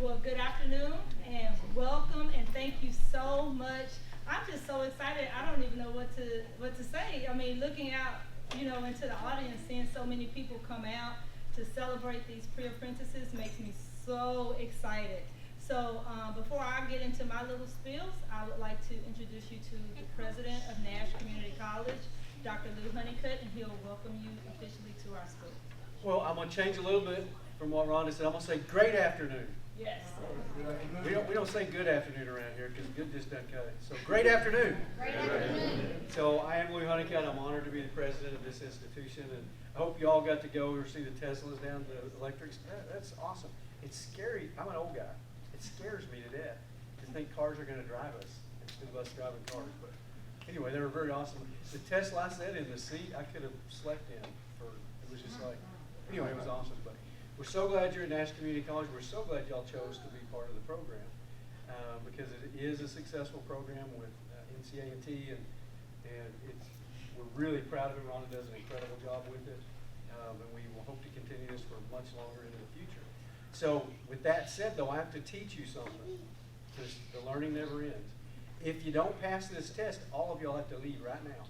Well, good afternoon and welcome and thank you so much. I'm just so excited. I don't even know what to say. I mean, looking out, into the audience, seeing so many people come out to celebrate these pre-apprentices makes me so excited. So before I get into my little spills, I would like to introduce you to the president of Nash Community College, Dr. Lou Honeycutt, and he'll welcome you officially to our school. Well, I'm going to change a little bit from what Rhonda said. I'm going to say great afternoon. Yes. We don't say good afternoon around here because good just doesn't cut it. So great afternoon. Great afternoon. So I am Lou Honeycutt. I'm honored to be the president of this institution, and I hope you all got to go or see the Teslas down, the electrics. That's awesome. It's scary. I'm an old guy. It scares me to death to think cars are going to drive us instead of us driving cars. But anyway, they were very awesome. The Tesla I sat in the seat I could have slept in for. It was just like. Anyway, it was awesome. But we're so glad you're at Nash Community College. We're so glad y'all chose to be part of the program because it is a successful program with NC A&T, and we're really proud of it. Rhonda does an incredible job with it, and we will hope to continue this for much longer into the future. So with that said, though, I have to teach you something because the learning never ends. If you don't pass this test, all of y'all have to leave right now.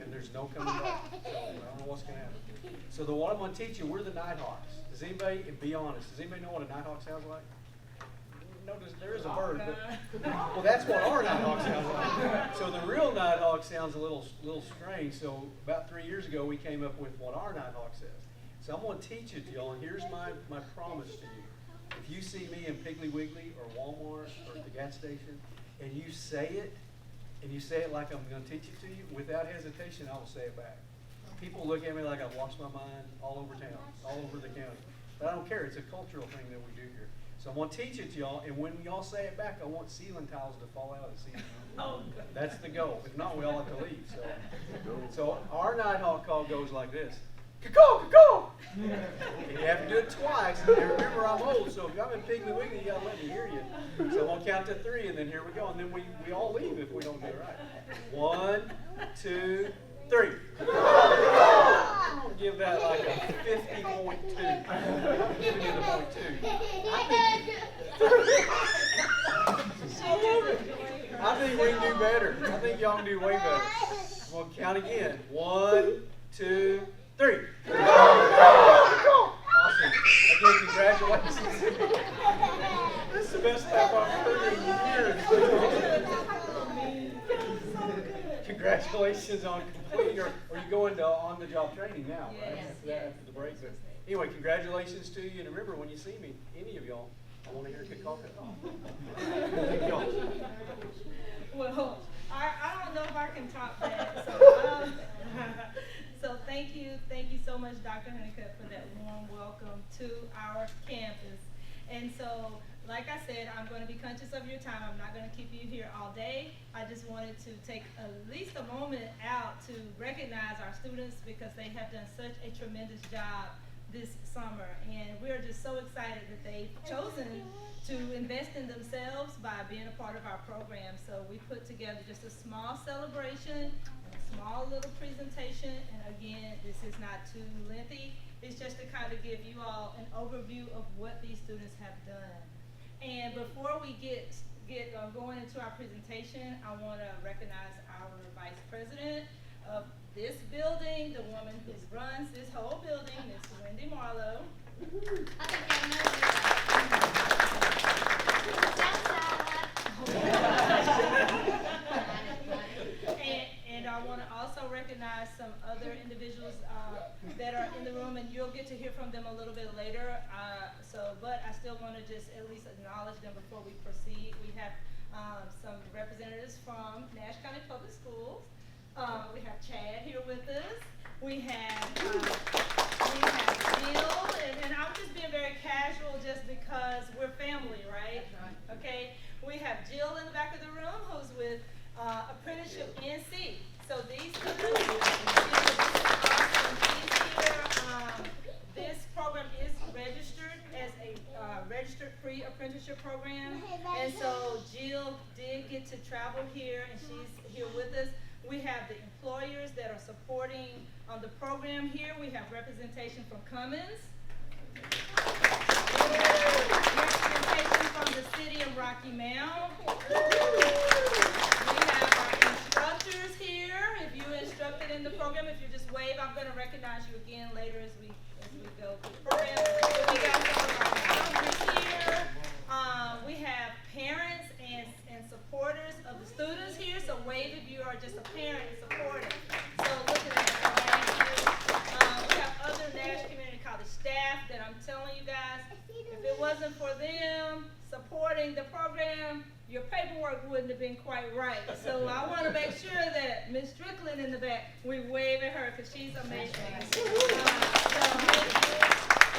And there's no coming back. So I don't know what's going to happen. So what I'm going to teach you, we're the Nighthawks. Does anybody, be honest, does anybody know what a Nighthawk sounds like? No, there is a bird. But, well, that's what our Nighthawk sounds like. So the real Nighthawk sounds a little strange. So about 3 years ago, we came up with what our Nighthawk says. So I'm going to teach it to y'all, and here's my promise to you. If you see me in Piggly Wiggly or Walmart or at the gas station, and you say it like I'm going to teach it to you, without hesitation, I will say it back. People look at me like I've lost my mind all over town, all over the county. But I don't care. It's a cultural thing that we do here. So I'm going to teach it to y'all, and when y'all say it back, I want ceiling tiles to fall out of the ceiling. Oh. That's the goal. If not, we all have to leave. So our Nighthawk call goes like this. Caw-caw, caw-caw! And you have to do it twice. And remember, I'm old, so if I'm in Piggly Wiggly, you got to let me hear you. So I'm going to count to 3, and then here we go. And then we all leave if we don't do it right. 1, 2, 3. I'm going to give that like a 50.2. I'm giving you the .2. I think we can do better. I think y'all can do way better. I'm going to count again. 1, 2, 3. Awesome. Again, congratulations. This is the best laugh I've heard in years. Congratulations on completing, or you going to on-the-job training now, right? After the break. But anyway, congratulations to you. And remember, when you see me, any of y'all, I want to hear good coffee. Thank y'all. Well, I don't know if I can top that. So thank you so much, Dr. Honeycutt, for that warm welcome to our campus. And so, like I said, I'm going to be conscious of your time. I'm not going to keep you here all day. I just wanted to take at least a moment out to recognize our students because they have done such a tremendous job this summer. And we're just so excited that they've chosen to invest in themselves by being a part of our program. So we put together just a small celebration, a small little presentation. And again, this is not too lengthy. It's just to kind of give you all an overview of what these students have done. And before we get going into our presentation, I want to recognize our vice president of this building, the woman who runs this whole building, Ms. Wendy Marlowe. And I want to also recognize some other individuals that are in the room, and you'll get to hear from them a little bit later. But I still want to just at least acknowledge them before we proceed. We have some representatives from Nash County Public Schools. We have Chad here with us. We have Jill, and I'm just being very casual just because we're family, right? Okay. We have Jill in the back of the room who's with Apprenticeship NC. So these students, this program is registered as a registered pre-apprenticeship program. And so Jill did get to travel here, and she's here with us. We have the employers that are supporting the program here. We have representation from Cummins, representation the city of Rocky Mount. We have our instructors here. If you instructed in the program, if you just wave, I'm going to recognize you again later as we go through the program. So we got some of our instructors here. We have parents and supporters of the students here. So wave if you are just a parent and supporter. So look at that. We have other Nash Community College staff that I'm telling you guys, if it wasn't for them supporting the program, your paperwork wouldn't have been quite right. So I want to make sure that Ms. Strickland in the back, we wave at her because she's amazing.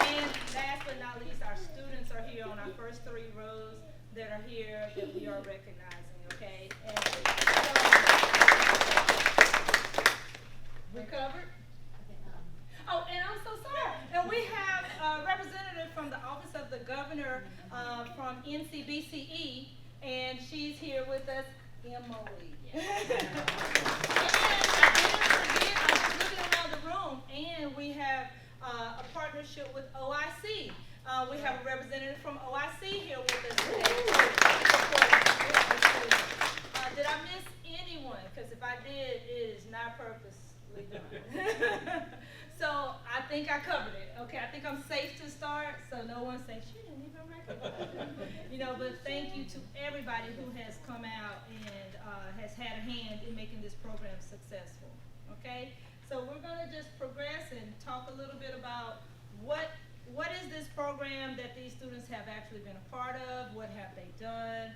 And last but not least, our students are here on our first 3 rows that are here that we are recognizing, okay? And we covered? Oh, and I'm so sorry. And we have a representative from the Office of the Governor from NCBCE, and she's here with us, Emily. And I didn't forget, I was looking around the room, and we have a partnership with OIC. We have a representative from OIC here with us today. Did I miss anyone? Because if I did, it is not purposely done. So I think I covered it. Okay, I think I'm safe to start, so no one says she didn't even recognize it. But thank you to everybody who has come out and has had a hand in making this program successful. Okay, so we're going to just progress and talk a little bit about what is this program that these students have actually been a part of, what have they done,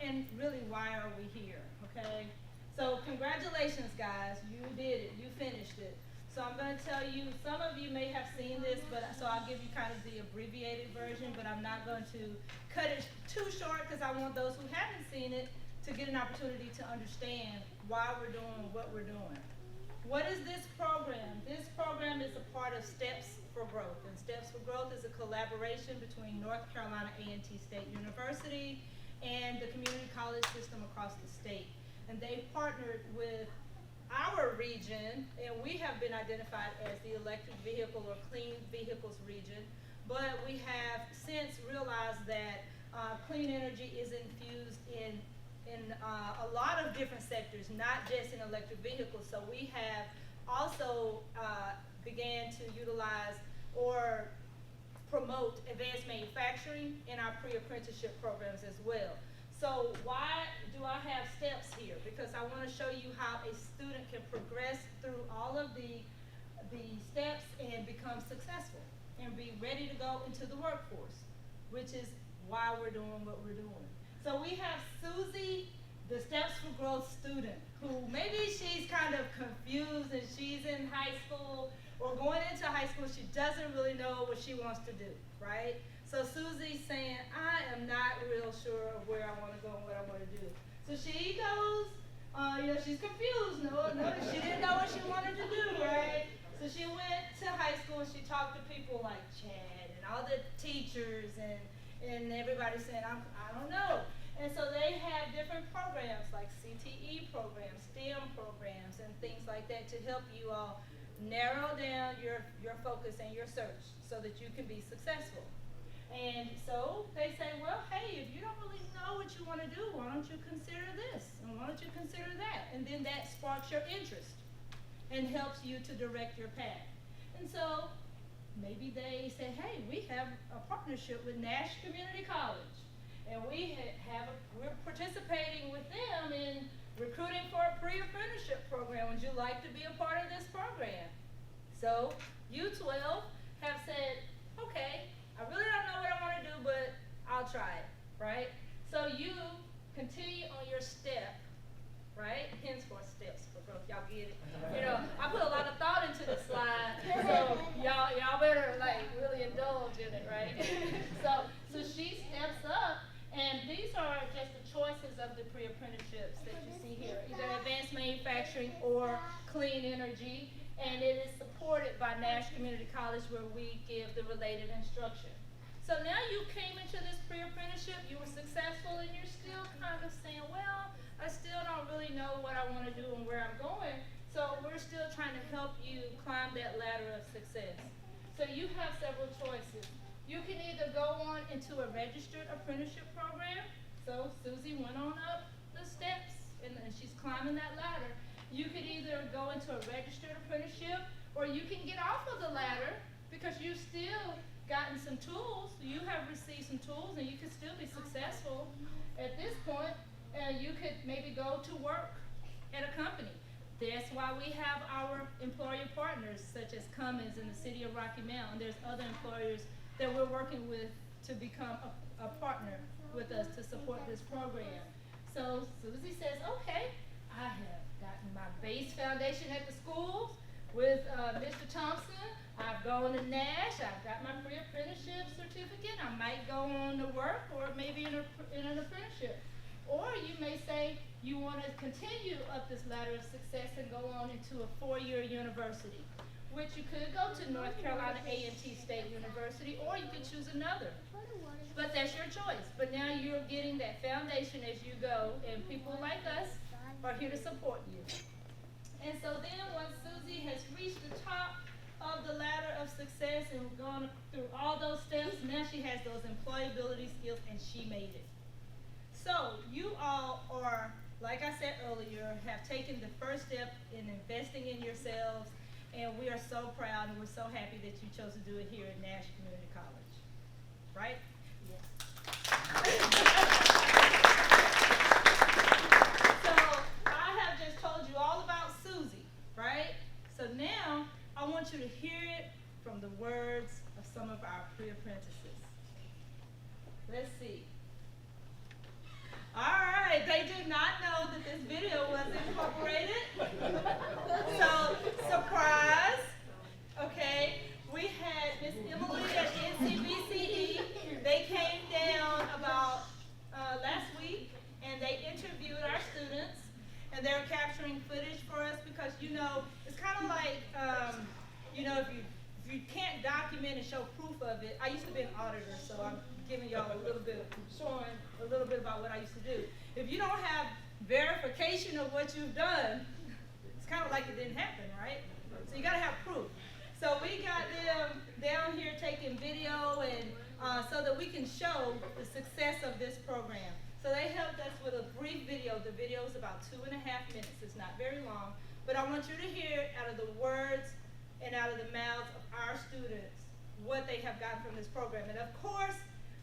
and really why are we here, okay? So congratulations, guys, you did it, you finished it. So I'm going to tell you, some of you may have seen this, so I'll give you kind of the abbreviated version, but I'm not going to cut it too short because I want those who haven't seen it to get an opportunity to understand why we're doing what we're doing. What is this program? This program is a part of Steps4Growth, and Steps4Growth is a collaboration between North Carolina A&T State University and the community college system across the state. And they partnered with our region, and we have been identified as the electric vehicle or clean vehicles region, but we have since realized that clean energy is infused in a lot of different sectors, not just in electric vehicles. So we have also began to utilize or promote advanced manufacturing in our pre-apprenticeship programs as well. So why do I have steps here? Because I want to show you how a student can progress through all of the steps and become successful and be ready to go into the workforce, which is why we're doing what we're doing. So we have Susie, the Steps4Growth student, who maybe she's kind of confused and she's in high school or going into high school, she doesn't really know what she wants to do, right? So Susie's saying, I am not real sure of where I want to go and what I want to do. So she goes, she's confused. Notice she didn't know what she wanted to do, right? So she went to high school and she talked to people like Chad and all the teachers and everybody saying, I don't know. And so they have different programs like CTE programs, STEM programs, and things like that to help you all narrow down your focus and your search so that you can be successful. And so they say, well, hey, if you don't really know what you want to do, why don't you consider this? And why don't you consider that? And then that sparks your interest and helps you to direct your path. And so maybe they say, hey, we have a partnership with Nash Community College. And we're participating with them in recruiting for a pre-apprenticeship program. Would you like to be a part of this program? So you 12 have said, okay, I really don't know what I want to do, but I'll try it, right? So you continue on your step, right? Henceforth Steps4Growth, y'all get it? I put a lot of thought into this slide, so y'all better really indulge in it, right? So she steps up, and these are just the choices of the pre-apprenticeships that you see here, either advanced manufacturing or clean energy. And it is supported by Nash Community College, where we give the related instruction. So now you came into this pre-apprenticeship, you were successful, and you're still kind of saying, well, I still don't really know what I want to do and where I'm going. So we're still trying to help you climb that ladder of success. So you have several choices. You can either go on into a registered apprenticeship program. So Susie went on up the steps and she's climbing that ladder. You could either go into a registered apprenticeship, or you can get off of the ladder because you've still gotten some tools. You have received some tools and you can still be successful at this point. You could maybe go to work at a company. That's why we have our employer partners such as Cummins in the city of Rocky Mount, and there's other employers that we're working with to become a partner with us to support this program. So Susie says, okay, I have gotten my base foundation at the schools with Mr. Thompson. I've gone to Nash. I've got my pre-apprenticeship certificate. I might go on to work or maybe in an apprenticeship. Or you may say you want to continue up this ladder of success and go on into a 4-year university, which you could go to North Carolina A&T State University, or you could choose another. But that's your choice. But now you're getting that foundation as you go, and people like us are here to support you. And so then once Susie has reached the top of the ladder of success and gone through all those steps, now she has those employability skills and she made it. So you all are, like I said earlier, have taken the first step in investing in yourselves, and we are so proud and we're so happy that you chose to do it here at Nash Community College. Right? Yes. So I have just told you all about Susie, right? So now I want you to hear it from the words of some of our pre-apprentices. Let's see. All right, they did not know that this video was incorporated. So, surprise. Okay, we had Miss Emily at NCBCE. They came down about last week and they interviewed our students, and they're capturing footage for us because, you know, it's kind of like, you know, if you can't document and show proof of it. I used to be an auditor, so I'm giving y'all showing a little bit about what I used to do. If you don't have verification of what you've done, it's kind of like it didn't happen, right? So you got to have proof. So we got them down here taking video and so that we can show the success of this program. So they helped us with a brief video. The video is about 2.5 minutes. It's not very long, but I want you to hear out of the words and out of the mouths of our students what they have gotten from this program. And of course,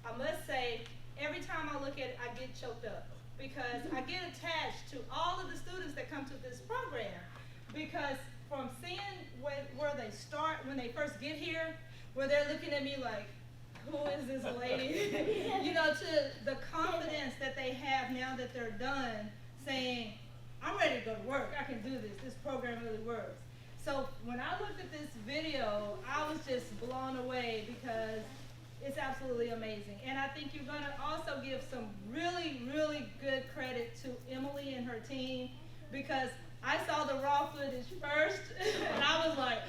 I must say, every time I look at it, I get choked up because I get attached to all of the students that come to this program, because from seeing where they start, when they first get here, where they're looking at me like, who is this lady? You know, to the confidence that they have now that they're done, saying, I'm ready to go to work. I can do this. This program really works. So when I looked at this video, I was just blown away because it's absolutely amazing. And I think you're going to also give some really, really good credit to Emily and her team, because I saw the raw footage first and I was like,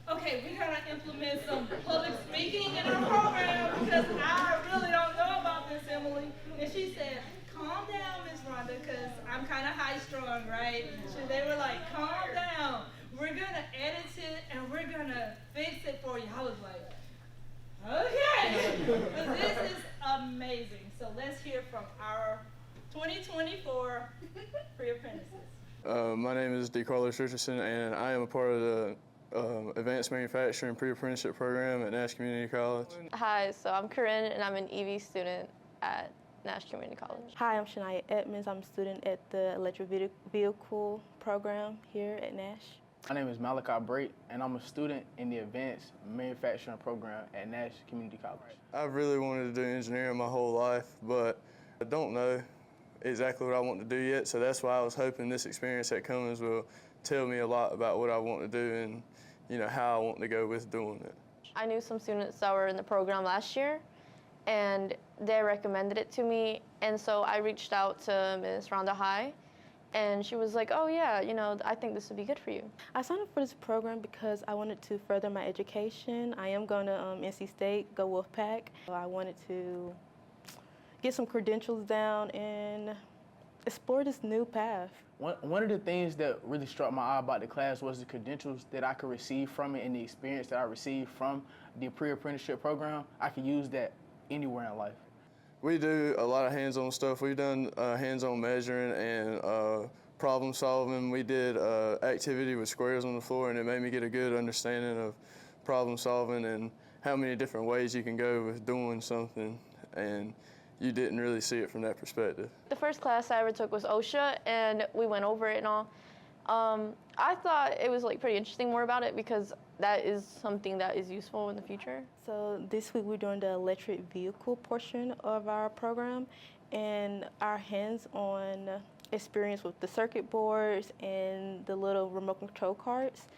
okay, we gotta implement some public speaking in our program because I really don't know about this, Emily. And she said, calm down, Miss Rhonda, because I'm kind of high-strung, right? So they were like, calm down. We're going to edit it, and we're going to fix it for you. I was like, okay. But this is amazing. So let's hear from our 2024 pre-apprentices. My name is DeCarlos Richardson, and I am a part of the Advanced Manufacturing Pre-Apprenticeship Program at Nash Community College. Hi, so I'm Corinne, and I'm an EV student at Nash Community College. Hi, I'm Shania Edmonds. I'm a student at the Electric Vehicle Program here at Nash. My name is Malachi Brate, and I'm a student in the Advanced Manufacturing Program at Nash Community College. I've really wanted to do engineering my whole life, but I don't know exactly what I want to do yet, so that's why I was hoping this experience at Cummins will tell me a lot about what I want to do and, you know, how I want to go with doing it. I knew some students that were in the program last year, and they recommended it to me, and so I reached out to Ms. Rhonda High, and she was like, oh yeah, you know, I think this would be good for you. I signed up for this program because I wanted to further my education. I am going to NC State, go Wolfpack. I wanted to get some credentials down and explore this new path. One of the things that really struck my eye about the class was the credentials that I could receive from it and the experience that I received from the pre-apprenticeship program. I could use that anywhere in life. We do a lot of hands-on stuff. We've done hands-on measuring and problem solving. We did activity with squares on the floor, and it made me get a good understanding of problem solving and how many different ways you can go with doing something, and you didn't really see it from that perspective. The first class I ever took was OSHA, and we went over it and all. I thought it was like pretty interesting more about it because that is something that is useful in the future. So this week we're doing the electric vehicle portion of our program, and our hands-on experience with the circuit boards and the little remote control carts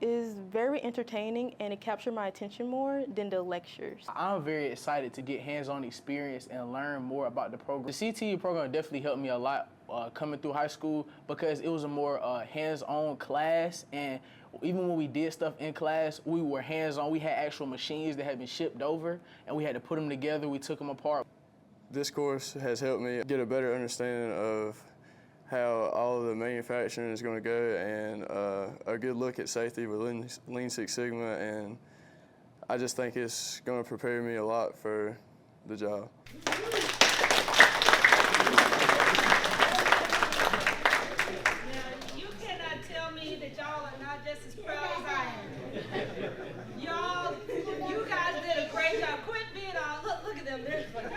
is very entertaining, and it captured my attention more than the lectures. I'm very excited to get hands-on experience and learn more about the program. The CTE program definitely helped me a lot coming through high school because it was a more hands-on class, and even when we did stuff in class, we were hands-on. We had actual machines that had been shipped over, and we had to put them together. We took them apart. This course has helped me get a better understanding of how all of the manufacturing is going to go, and a good look at safety with Lean Six Sigma, and I just think it's going to prepare me a lot for the job. Now, you cannot tell me that y'all are not just as proud as I am. Y'all, you guys did a great job. Quit being all, look at them. They're like,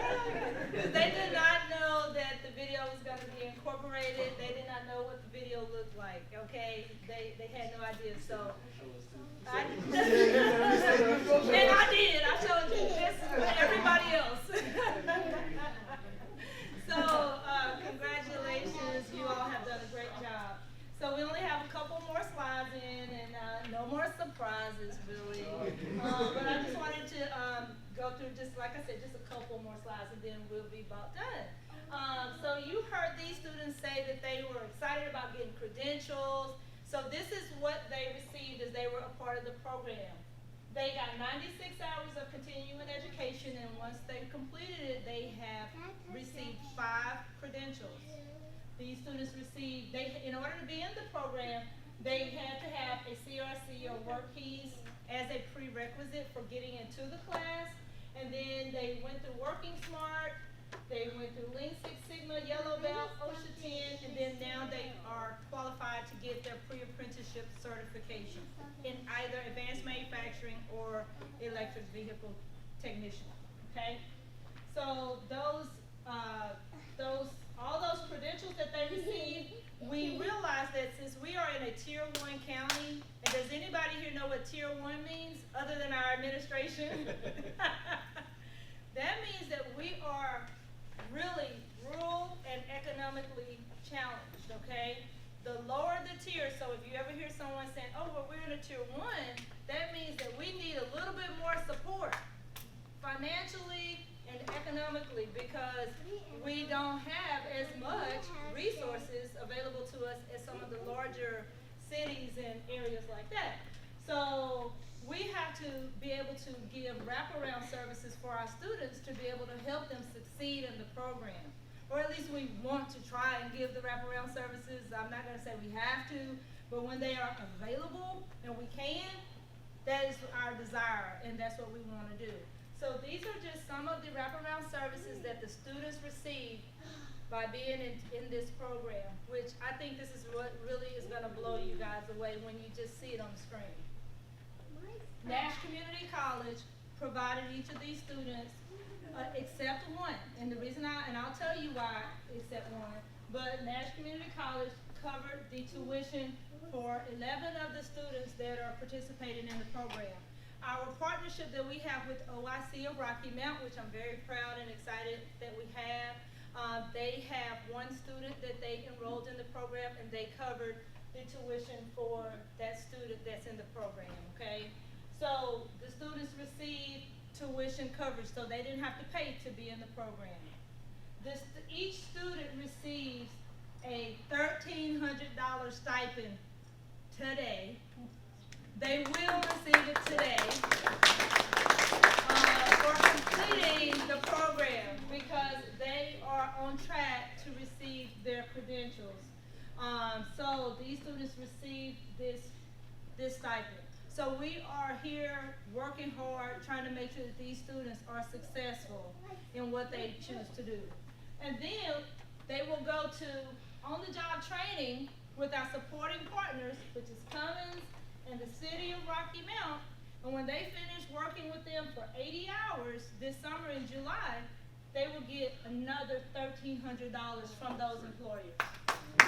they did not know that the video was going to be incorporated. They did not know what the video looked like, okay? They had no idea, so. And I did. I showed you this with everybody else. So, congratulations. You all have done a great job. So we only have a couple more slides in, and no more surprises, really. But I just wanted to go through, just like I said, just a couple more slides, and then we'll be about done. So you heard these students say that they were excited about getting credentials. So this is what they received as they were a part of the program. They got 96 hours of continuing education, and once they completed it, they have received 5 credentials. These students received, in order to be in the program, they had to have a CRC or work keys as a prerequisite for getting into the class, and then they went through Working Smart, they went through Lean Six Sigma, Yellow Belt, OSHA 10, and then now they are qualified to get their pre-apprenticeship certification in either advanced manufacturing or electric vehicle technician, okay? So all those credentials that they received, we realized that since we are in a Tier 1 county, and does anybody here know what Tier 1 means other than our administration? That means that we are really rural and economically challenged, okay? The lower the tier, so if you ever hear someone saying, oh, well, we're in a Tier 1, that means that we need a little bit more support financially and economically, because we don't have as much resources available to us as some of the larger cities and areas like that. So we have to be able to give wraparound services for our students to be able to help them succeed in the program. Or at least we want to try and give the wraparound services. I'm not going to say we have to, but when they are available and we can, that is our desire, and that's what we want to do. So these are just some of the wraparound services that the students receive by being in this program, which I think this is what really is going to blow you guys away when you just see it on the screen. Nash Community College provided each of these students except one, and the reason I'll tell you why except one, but Nash Community College covered the tuition for 11 of the students that are participating in the program. Our partnership that we have with OIC of Rocky Mount, which I'm very proud and excited that we have, they have one student that they enrolled in the program, and they covered the tuition for that student that's in the program, okay? So the students received tuition coverage, so they didn't have to pay to be in the program. Each student receives a $1,300 stipend today. They will receive it today for completing the program, because they are on track to receive their credentials. So these students receive this stipend. So we are here working hard, trying to make sure that these students are successful in what they choose to do. And then they will go to on-the-job training with our supporting partners, which is Cummins and the City of Rocky Mount. And when they finish working with them for 80 hours this summer in July, they will get another $1,300 from those employers. So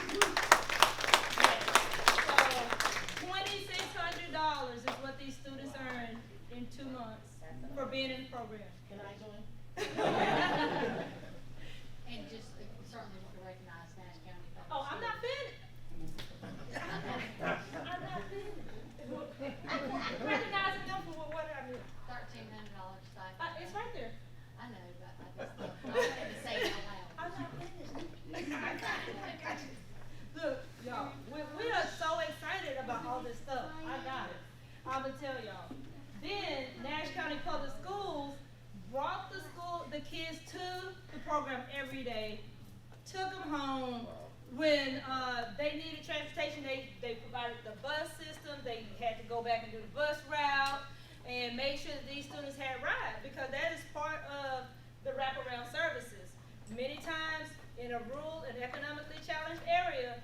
$2,600 is what these students earn in 2 months for being in the program. Can I join? And just certainly want to recognize Nash County Public Oh, I'm not finished. I'm not finished. Recognizing them for what I mean. $1,300 stipend. It's right there. I know, but I just wanted to say it out loud. I'm not finished. I got you. Look, y'all, we are so excited about all this stuff. I got it. I'm gonna tell y'all. Then Nash County Public Schools brought the kids to the program every day, took them home. When they needed transportation, they provided the bus system. They had to go back and do the bus route and make sure that these students had rides, because that is part of the wraparound services. Many times in a rural and economically challenged area,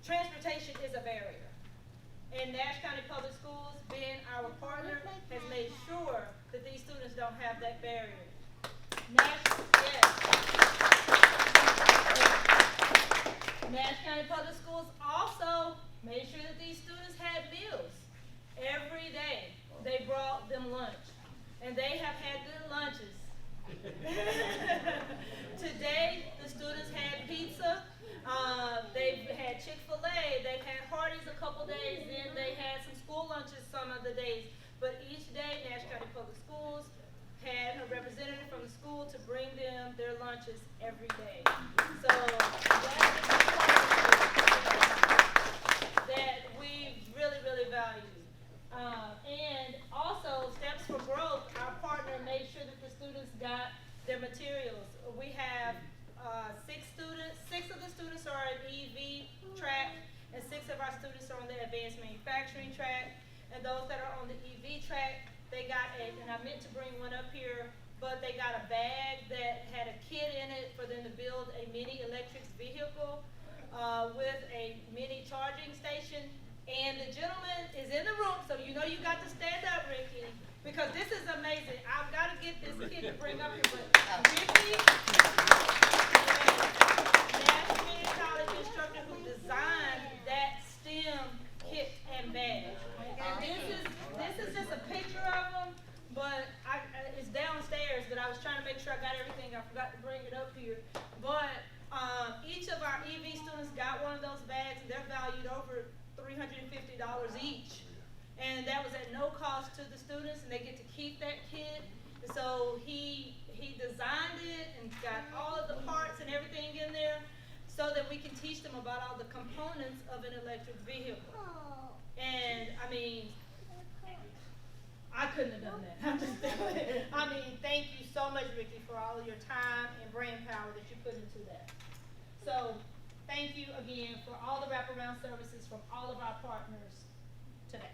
transportation is a barrier. And Nash County Public Schools, being our partner, has made sure that these students don't have that barrier. Nash County Public Schools also made sure that these students had meals. Every day they brought them lunch, and they have had good lunches. Today the students had pizza, they've had Chick-fil-A, they've had Hardee's a couple days, then they had some school lunches some of the days. But each day Nash County Public Schools had a representative from the school to bring them their lunches every day. So that we really, really value. And also Steps4Growth, our partner, made sure that the students got their materials. We have 6 students. 6 of the students are in EV track, and 6 of our students are on the advanced manufacturing track. And those that are on the EV track, they got and I meant to bring one up here, but they got a bag that had a kit in it for them to build a mini electric vehicle with a mini charging station. And the gentleman is in the room, so you know you got to stand up, Ricky, because this is amazing. I've got to get this kid to bring up here, but Ricky, Nash Community College instructor who designed that STEM kit and badge. And this is just a picture of them, but it's downstairs, but I was trying to make sure I got everything. I forgot to bring it up here. But each of our EV students got one of those bags, and they're valued over $350 each. And that was at no cost to the students, and they get to keep that kit. So he designed it and got all of the parts and everything in there so that we can teach them about all the components of an electric vehicle. And I mean, I couldn't have done that. I'm just telling you. I mean, thank you so much, Ricky, for all of your time and brain power that you put into that. So thank you again for all the wraparound services from all of our partners today.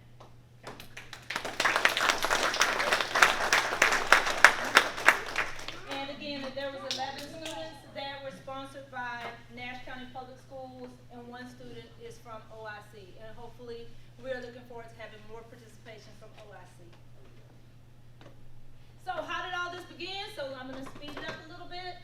And again, there was 11 students that were sponsored by Nash County Public Schools, and 1 student is from OIC. And hopefully, we're looking forward to having more participation from OIC. So how did all this begin? So I'm going to speed it up a little bit.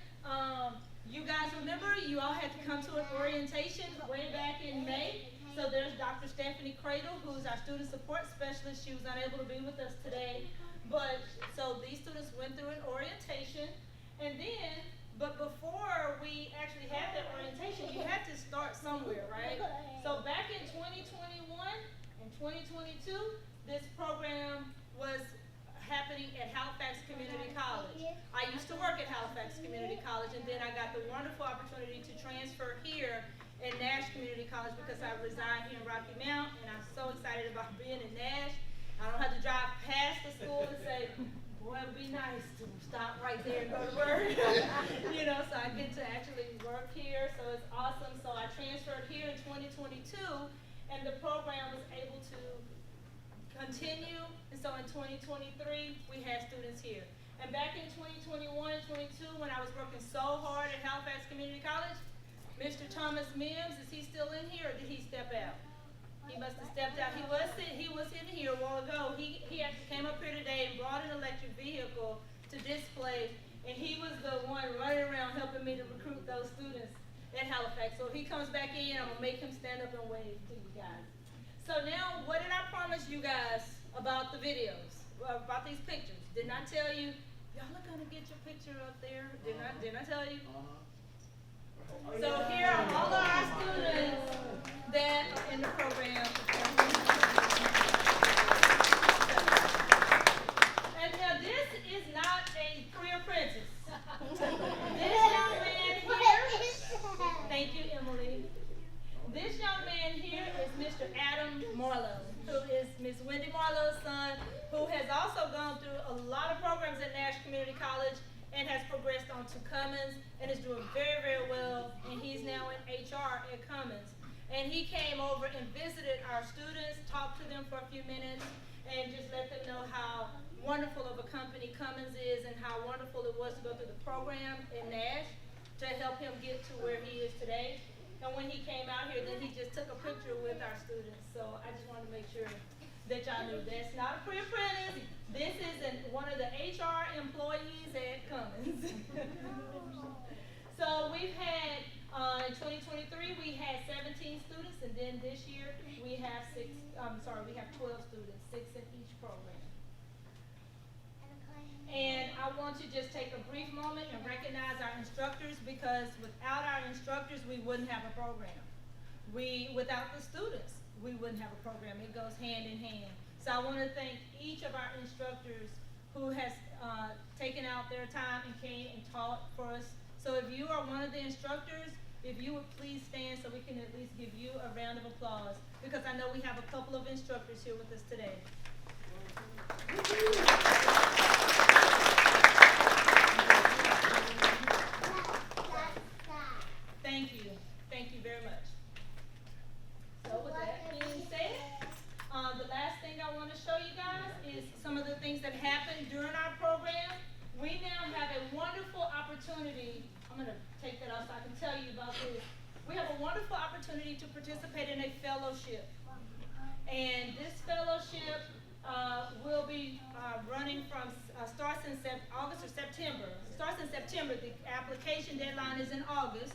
You guys remember, you all had to come to an orientation way back in May. So there's Dr. Stephanie Cradle, who's our student support specialist. She was unable to be with us today. But so these students went through an orientation, and then, but before we actually had that orientation, you had to start somewhere, right? So back in 2021 and 2022, this program was happening at Halifax Community College. I used to work at Halifax Community College, and then I got the wonderful opportunity to transfer here at Nash Community College because I reside here in Rocky Mount, and I'm so excited about being in Nash. I don't have to drive past the school and say, boy, it'd be nice to stop right there and go to work. You know, so I get to actually work here, so it's awesome. So I in 2023, we had students here. And back in 2021, 22, when I was working so hard at Halifax Community College, Mr. Thomas Mims, is he still in here or did he step out? He must have stepped out. He was in here a while ago. He actually came up here today and brought an electric vehicle to display, and he was the one running around helping me to recruit those students at Halifax. So if he comes back in, I'm gonna make him stand up and wave to you guys. So now, what did I promise you guys about the videos, about these pictures? Didn't I tell you, y'all are gonna get your picture up there? Didn't I tell you? So here are all of our students that are in the program. And now this is not a pre-apprentice. This young man here, thank you, Emily. This young man here is Mr. Adam Marlowe, who is Miss Wendy Marlowe's son, who has also gone through a lot of programs at Nash Community College and has progressed on to Cummins and is doing very, very well. And he's now in HR at Cummins. And he came over and visited our students, talked to them for a few minutes, and just let them know how wonderful of a company Cummins is and how wonderful it was to go through the program in Nash to help him get to where he is today. And when he came out here, then he just took a picture with our students. So I just wanted to make sure that y'all knew that's not a pre-apprentice. This is one of the HR employees at Cummins. So we've had, in 2023, we had 17 students, and then this year we have 12 students, 6 in each program. And I want to just take a brief moment and recognize our instructors, because without our instructors, we wouldn't have a program. Without the students, we wouldn't have a program. It goes hand in hand. So I want to thank each of our instructors who has taken out their time and came and taught for us. So if you are one of the instructors, if you would please stand so we can at least give you a round of applause, because I know we have a couple of instructors here with us today. Thank you. Thank you very much. So with that being said, the last thing I want to show you guys is some of the things that happened during our program. We now have a wonderful opportunity. I'm going to take that off so I can tell you about this. We have a wonderful opportunity to participate in a fellowship. And this fellowship will be running from, starts in August or September. Starts in September. The application deadline is in August.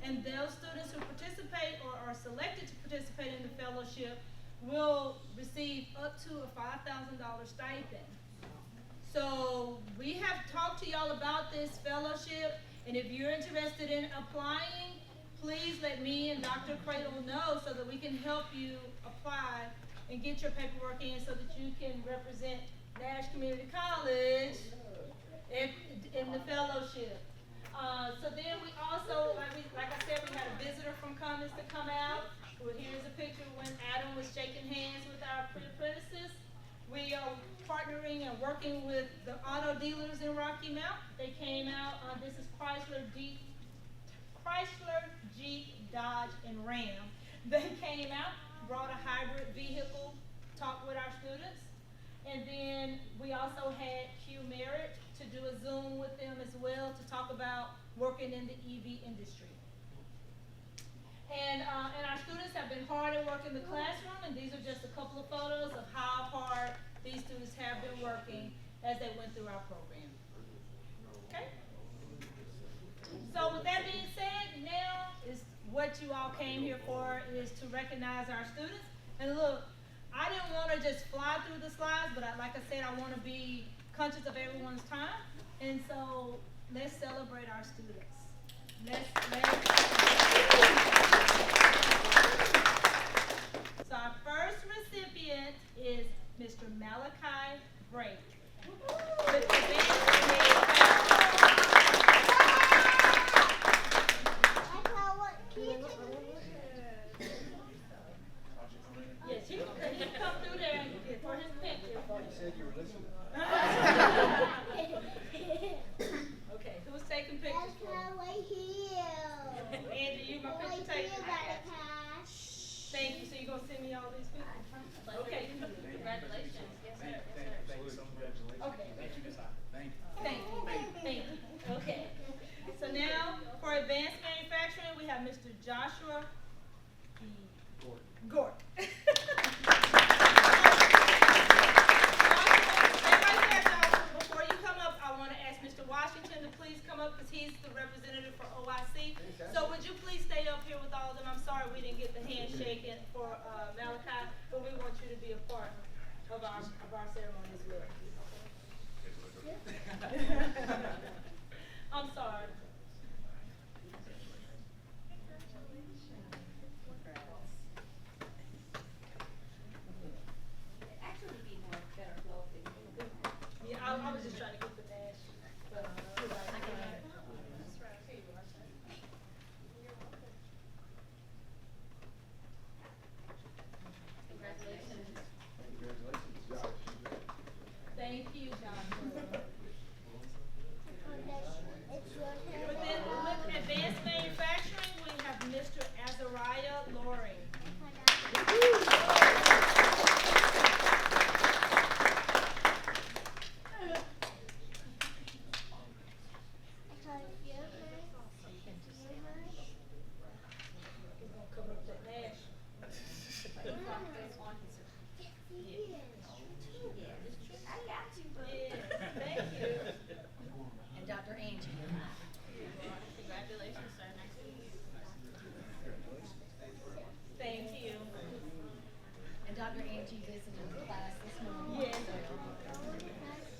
And those students who participate or are selected to participate in the fellowship will receive up to a $5,000 stipend. So we have talked to y'all about this fellowship, and if you're interested in applying, please let me and Dr. Cradle know so that we can help you apply and get your paperwork in so that you can represent Nash Community College in the fellowship. So then we also, like I said, we had a visitor from Cummins to come out. Well, here's a picture when Adam was shaking hands with our pre-apprentices. We are partnering and working with the auto dealers in Rocky Mount. They came out, this is Chrysler, Jeep, Dodge, and Ram. They came out, brought a hybrid vehicle, talked with our students. And then we also had Q Merritt to do a Zoom with them as well to talk about working in the EV industry. And our students have been hard at work in the classroom, and these are just a couple of photos of how hard these students have been working as they went through our program. Okay? So with that being said, now is what you all came here for, is to recognize our students. And look, I didn't want to just fly through the slides, but like I said, I want to be conscious of everyone's time. And so let's celebrate our students. So our first recipient is Mr. Malachi Brake. With the yes, he can come through there for his picture. I thought you said you were listening. Okay, who's taking pictures for me? Right here. Angie, you my picture taker. Malachi. Thank you. So you're gonna send me all these pictures? Okay. Congratulations. Yes, sir. Yes, sir. our ceremony as well. I'm sorry. Actually, would be more better flow if they Yeah, I was just trying to get the Nash. But, you're right. I can Right. hear it. That's right. Here you are, sir. You're welcome. Congratulations. Thank you, Joshua. It's your turn. Within with advanced manufacturing, we have Mr. Azariah Loring. He's gonna cover up that Nash. I got you, boo. Yes, thank you. And Dr. Angie. Congratulations, sir. Nice to meet you. Thank you. And Dr. Angie visited the class this morning. Yes.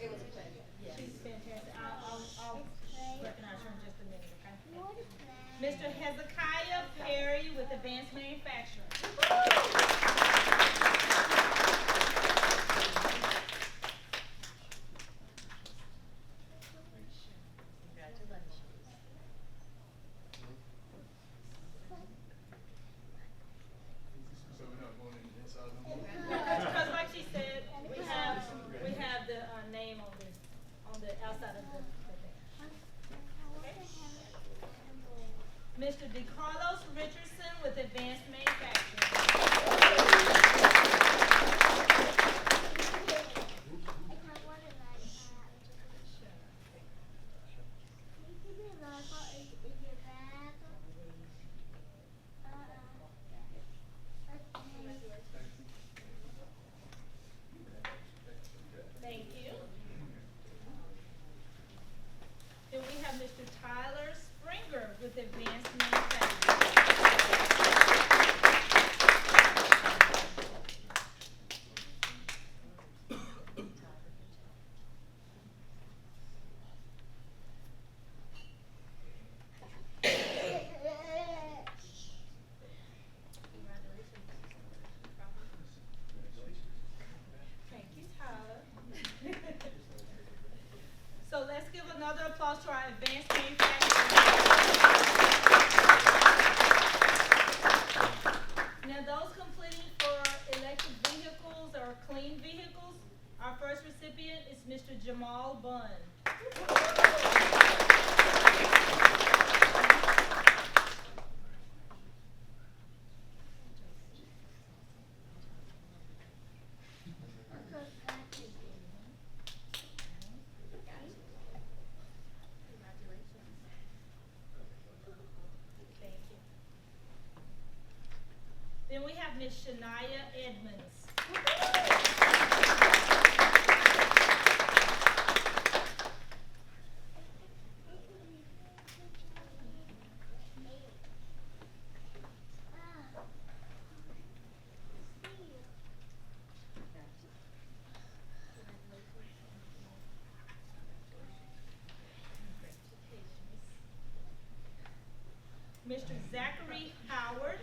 It was a pleasure. She's fantastic. I'll recognize her in just a minute, okay? Mr. Hezekiah Perry with Advanced Manufacturing. Congratulations. So we're not going in the inside no more? Because like she said, we have the name on the outside of the thing. Mr. DeCarlos Richardson with Advanced Manufacturing. Thank you. Then we have Mr. Tyler Springer with Advanced Manufacturing. Thank you, Tyler. So let's give another applause to our advanced manufacturing. Now those completing for electric vehicles or clean vehicles, our first recipient is Mr. Jamal Bunn. Thank you. Then we have Ms. Shania Edmonds. Mr. Zachary Howard.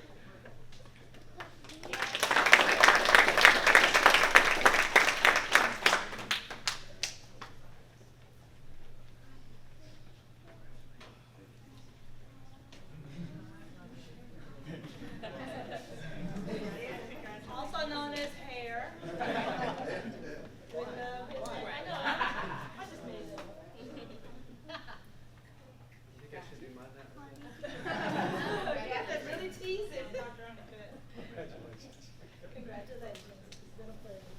Also known as hair. With I know, I just made it up. You think I should do mine now? Yeah, that's really teasing, Dr. Honeycutt. Congratulations. Congratulations, it's been a pleasure.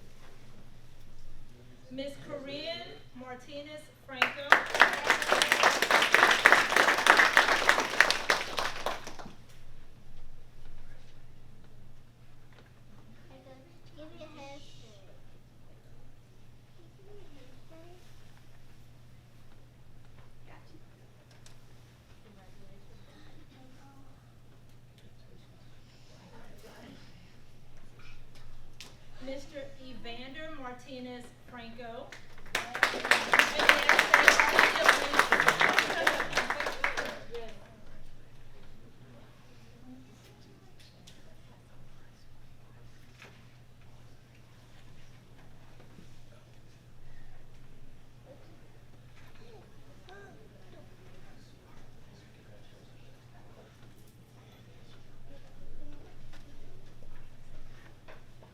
Miss Corinne Martinez Franco. Give me a hand. Mr. Evander Martinez Franco.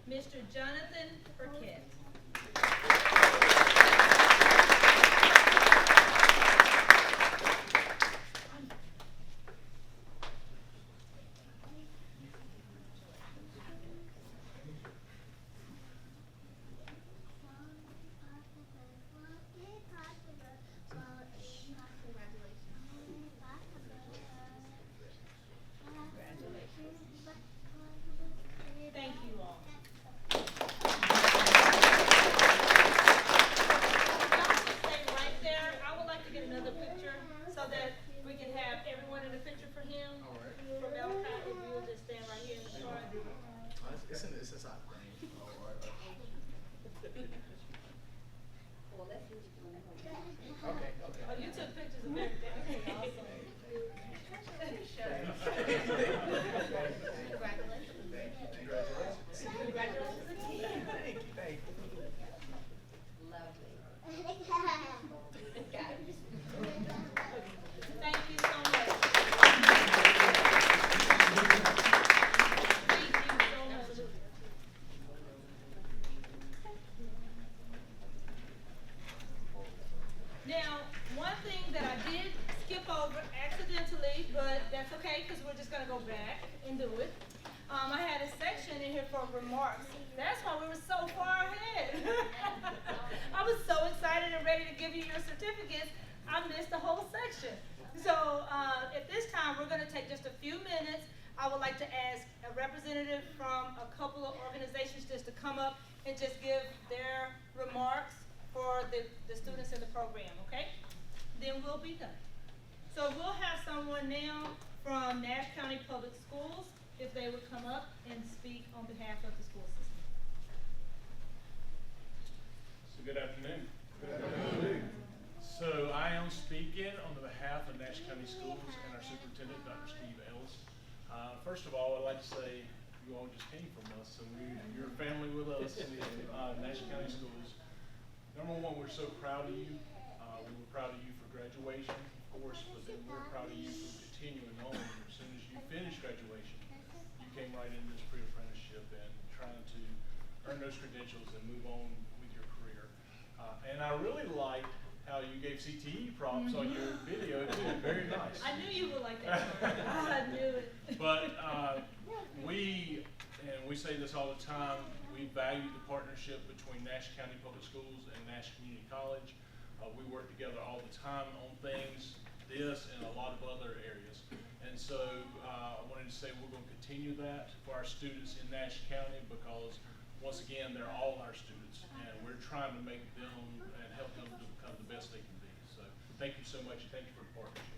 Mr. Jonathan Burkett. Thank you all. Stay right there. I would like to get another picture so that we can have everyone in the picture for him. From Malachi, if you'll just stand right here in the front. It's inside the frame. Okay. Oh, you took pictures of everything. Okay, awesome. Congratulations again. Thank you. Thank you so much. Thank you so much. Now, one thing that I did skip over accidentally, but that's okay because we're just going to go back and do it. I had a section in here for remarks. That's why we were so far ahead. I was so excited and ready to give you your certificates, I missed the whole section. So at this time, we're going to take just a few minutes. I would like to ask a representative from a couple of organizations just to come up and just give their remarks for the students in the program, okay? Then we'll be done. So we'll have someone now from Nash County Public Schools, if they would come up and speak on behalf of the school system. So good afternoon. Good afternoon. So I am speaking on behalf of Nash County Schools and our superintendent, Dr. Steve Ellis. First of all, I'd like to say you all just came from us, so you're a family with us, Nash County Schools. Number one, we're so proud of you. We were proud of you for graduation, of course, but then we're proud of you for continuing on. As soon as you finish graduation, you came right into this pre-apprenticeship and trying to earn those credentials and move on with your career. And I really liked how you gave CTE props on your video too. Very nice. I knew you would like that. I knew it. But we say this all the time, we value the partnership between Nash County Public Schools and Nash Community College. We work together all the time on things, this and a lot of other areas. And so I wanted to say we're going to continue that for our students in Nash County because, once again, they're all our students, and we're trying to make them and help them to become the best they can be. So thank you so much, and thank you for the partnership.